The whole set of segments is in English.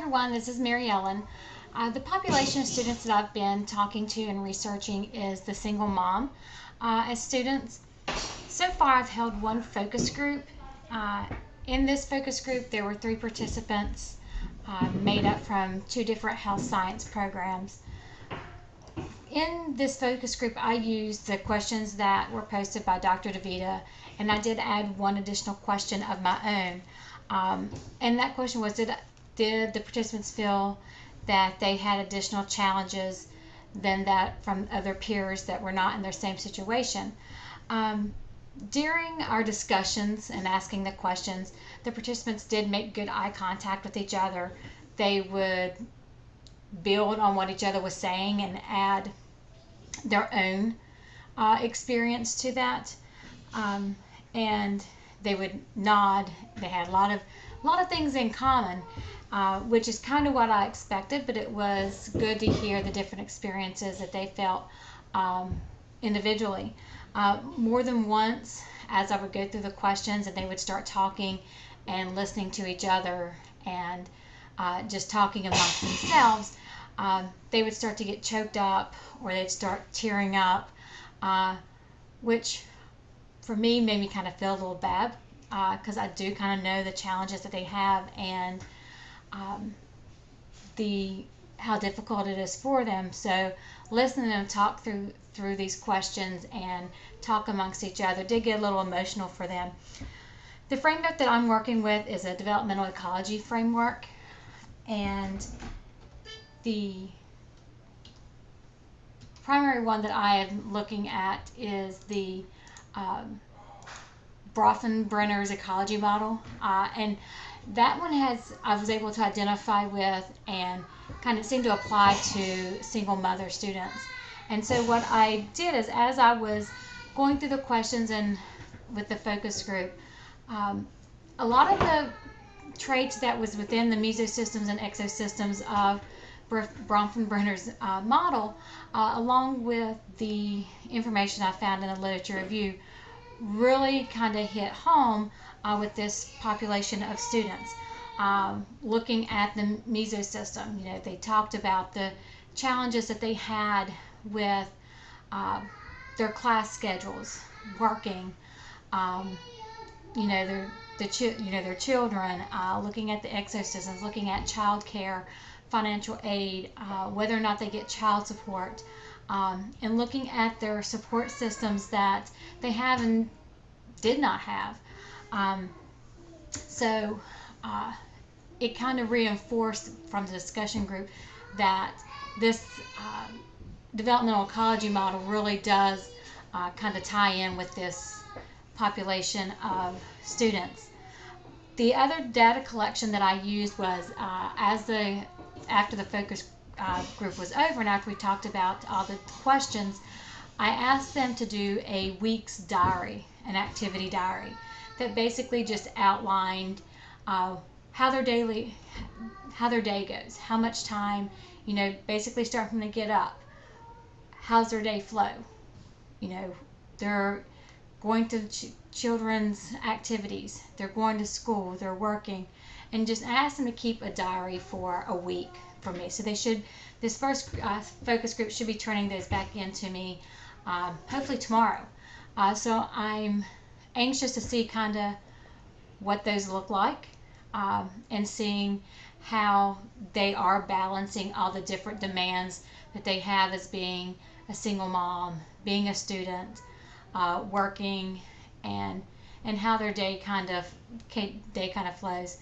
everyone, this is Mary Ellen. The population of students that I've been talking to and researching is the single mom. As students, so far I've held one focus group. Uh, in this focus group, there were 3 participants made up from 2 different health science programs. In this focus group, I used the questions that were posted by Dr. DeVita, and I did add one additional question of my own. And that question was, did the participants feel that they had additional challenges than that from other peers that were not in their same situation? During our discussions and asking the questions, the participants did make good eye contact with each other. They would build on what each other was saying and add their own experience to that. And they would nod. They had a lot of things in common, which is kind of what I expected. But it was good to hear the different experiences that they felt individually. More than once, as I would go through the questions and they would start talking and listening to each other and just talking amongst themselves, they would start to get choked up or they'd start tearing up, which for me made me kind of feel a little bad because I do kind of know the challenges that they have and how difficult it is for them. So listening to them talk through these questions and talk amongst each other did get a little emotional for them. The framework that I'm working with is a developmental ecology framework, and the primary one that I am looking at is the Bronfenbrenner's ecology model, and that one I was able to identify with and kind of seemed to apply to single mother students. And so what I did is, as I was going through the questions and with the focus group, a lot of the traits that was within the mesosystems and exosystems of Bronfenbrenner's model, along with the information I found in the literature review, really kind of hit home with this population of students. Looking at the mesosystem, they talked about the challenges that they had with their class schedules, working, their children, looking at the exosystems, looking at child care, financial aid, whether or not they get child support, and looking at their support systems that they have and did not have. So it kind of reinforced from the discussion group that this developmental ecology model really does kind of tie in with this population of students. The other data collection that I used was after the focus group was over and after we talked about all the questions, I asked them to do a week's diary, an activity diary that basically just outlined how their day goes, how much time, basically start from the get up, how's their day flow, they're going to children's activities, they're going to school, they're working, and just ask them to keep a diary for a week for me. So this first focus group should be turning those back into me hopefully tomorrow. So I'm anxious to see kind of what those look like and seeing how they are balancing all the different demands that they have as being a single mom, being a student, working, and how their day kind of flows.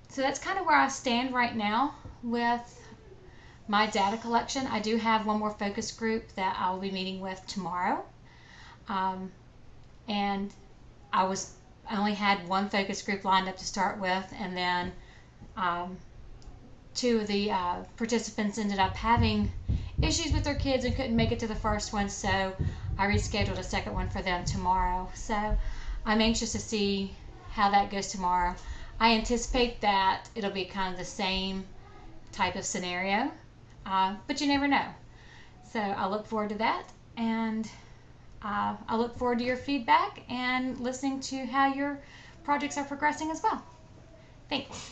So that's kind of where I stand right now with my data collection. I do have one more focus group that I will be meeting with tomorrow, and I only had one focus group lined up to start with, and then 2 of the participants ended up having issues with their kids and couldn't make it to the first one, so I rescheduled a second one for them tomorrow. So I'm anxious to see how that goes tomorrow. I anticipate that it'll be kind of the same type of scenario, but you never know. So I look forward to that, and I look forward to your feedback and listening to how your projects are progressing as well. Thanks.